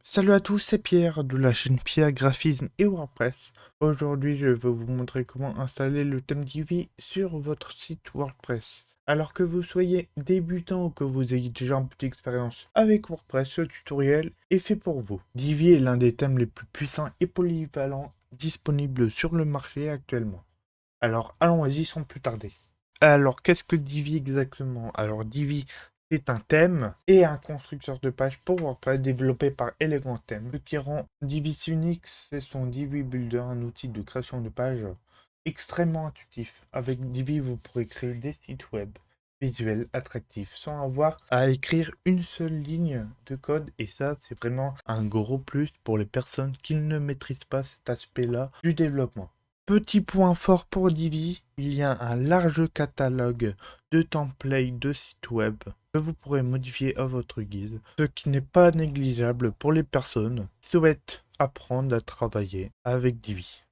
Salut à tous, c'est Pierre de la chaîne Pierre Graphisme et WordPress. Aujourd'hui, je vais vous montrer comment installer le thème Divi sur votre site WordPress. Alors que vous soyez débutant ou que vous ayez déjà une petite expérience avec WordPress, ce tutoriel est fait pour vous. Divi est l'un des thèmes les plus puissants et polyvalents disponibles sur le marché actuellement. Alors allons-y sans plus tarder. Alors, qu'est-ce que Divi exactement? Alors, Divi, c'est un thème et un constructeur de page pour WordPress développé par Elegant Theme. Ce qui rend Divi unique, c'est son Divi Builder, un outil de création de pages extrêmement intuitif. Avec Divi, vous pourrez créer des sites web visuels attractifs sans avoir à écrire une seule ligne de code. Et ça, c'est vraiment un gros plus pour les personnes qui ne maîtrisent pas cet aspect-là du développement. Petit point fort pour Divi, il y a un large catalogue de templates de sites web que vous pourrez modifier à votre guise, ce qui n'est pas négligeable pour les personnes qui souhaitent apprendre à travailler avec Divi.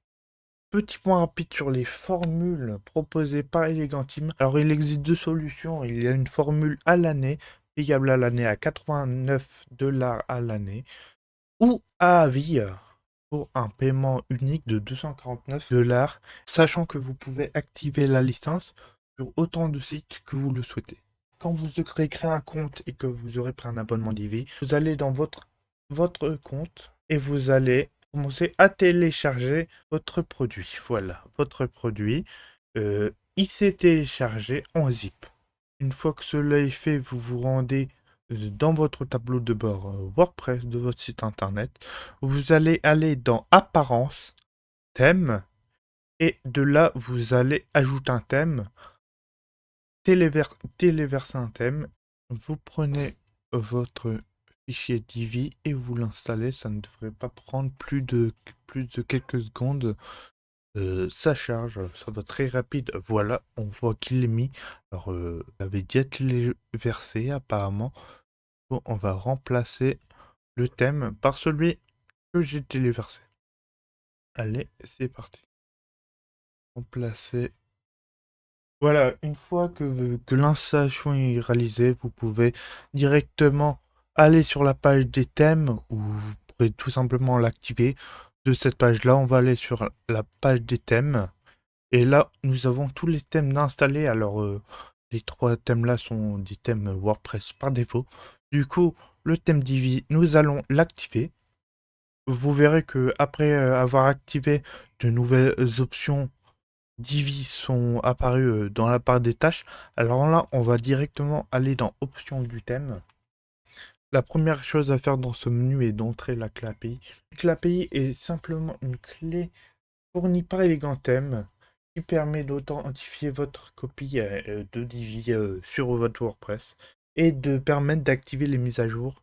Petit point rapide sur les formules proposées par Elegantim. Alors il existe deux solutions, il y a une formule à l'année, payable à l'année à 89$ à l'année, ou à vie pour un paiement unique de 249$, sachant que vous pouvez activer la licence sur autant de sites que vous le souhaitez. Quand vous aurez créé un compte et que vous aurez pris un abonnement Divi, vous allez dans votre compte et vous allez commencer à télécharger votre produit. Voilà, votre produit. Il s'est téléchargé en zip. Une fois que cela est fait, vous vous rendez dans votre tableau de bord WordPress de votre site internet. Vous allez aller dans Apparence, Thème, et de là, vous allez ajouter un thème, téléverser un thème. Vous prenez votre fichier Divi et vous l'installez. Ça ne devrait pas prendre plus de quelques secondes. Ça charge, ça va très rapide. Voilà, on voit qu'il est mis. Alors, il avait déjà téléversé apparemment. Bon, on va remplacer le thème par celui que j'ai téléversé. Allez, c'est parti. Remplacer. Voilà, une fois que l'installation est réalisée, vous pouvez directement aller sur la page des thèmes ou vous pourrez tout simplement l'activer. De cette page-là, on va aller sur la page des thèmes. Et là, nous avons tous les thèmes d'installer. Alors, les trois thèmes-là sont des thèmes WordPress par défaut. Du coup, le thème Divi, nous allons l'activer. Vous verrez que après avoir activé de nouvelles options Divi sont apparues dans la barre des tâches. Alors là, on va directement aller dans Options du thème. La première chose à faire dans ce menu est d'entrer la clé API. La clé API est simplement une clé fournie par Elegantheme qui permet d'authentifier votre copie de Divi sur votre WordPress et de permettre d'activer les mises à jour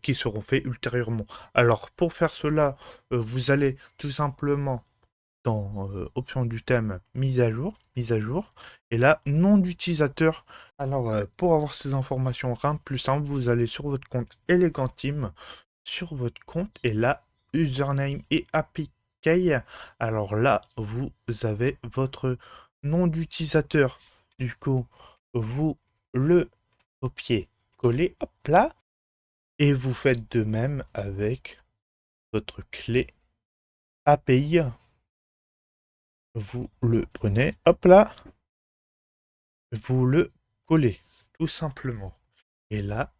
qui seront faites ultérieurement. Alors pour faire cela, vous allez tout simplement dans option du thème mise à jour, et là nom d'utilisateur. Alors pour avoir ces informations, rien de plus simple, vous allez sur votre compte Elegantim, sur votre compte, et là username et API key. Alors là vous avez votre nom d'utilisateur. Du coup vous le copiez collez, hop là, et vous faites de même avec votre clé API. Vous le prenez, hop là, vous le collez, tout simplement. Et là,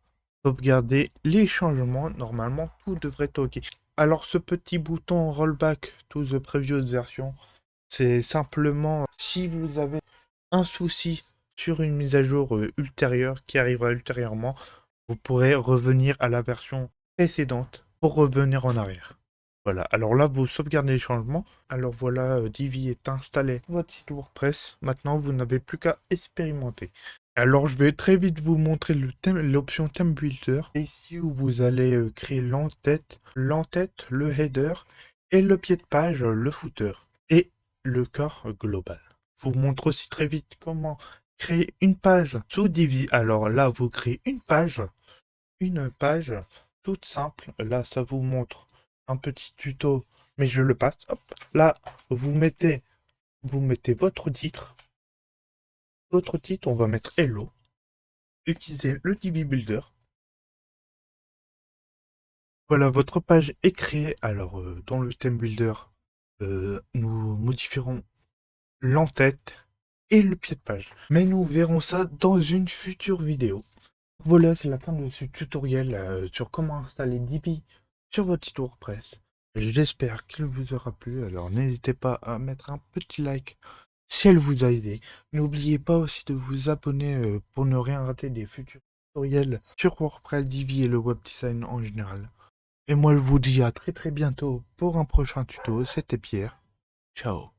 sauvegardez les changements, normalement tout devrait être OK. Alors ce petit bouton rollback to the previous version, c'est simplement si vous avez un souci sur une mise à jour ultérieure qui arrivera ultérieurement, vous pourrez revenir à la version précédente pour revenir en arrière. Voilà, alors là, vous sauvegardez les changements. Alors voilà, Divi est installé sur votre site WordPress. Maintenant, vous n'avez plus qu'à expérimenter. Alors, je vais très vite vous montrer l'option Theme Builder. Ici où vous allez créer l'entête, le header, et le pied de page, le footer, et le corps global. Je vous montre aussi très vite comment créer une page sous Divi. Alors là, vous créez une page toute simple. Là, ça vous montre un petit tuto, mais je le passe. Hop. Là, vous mettez votre titre. Votre titre, on va mettre Hello. Utilisez le Divi Builder. Voilà, votre page est créée. Alors, dans le thème builder, nous modifierons l'entête et le pied de page. Mais nous verrons ça dans une future vidéo. Voilà, c'est la fin de ce tutoriel sur comment installer Divi sur votre site WordPress. J'espère qu'il vous aura plu. Alors, n'hésitez pas à mettre un petit like si elle vous a aidé. N'oubliez pas aussi de vous abonner pour ne rien rater des futurs tutoriels sur WordPress, Divi et le web design en général. Et moi, je vous dis à très très bientôt pour un prochain tuto. C'était Pierre. Ciao.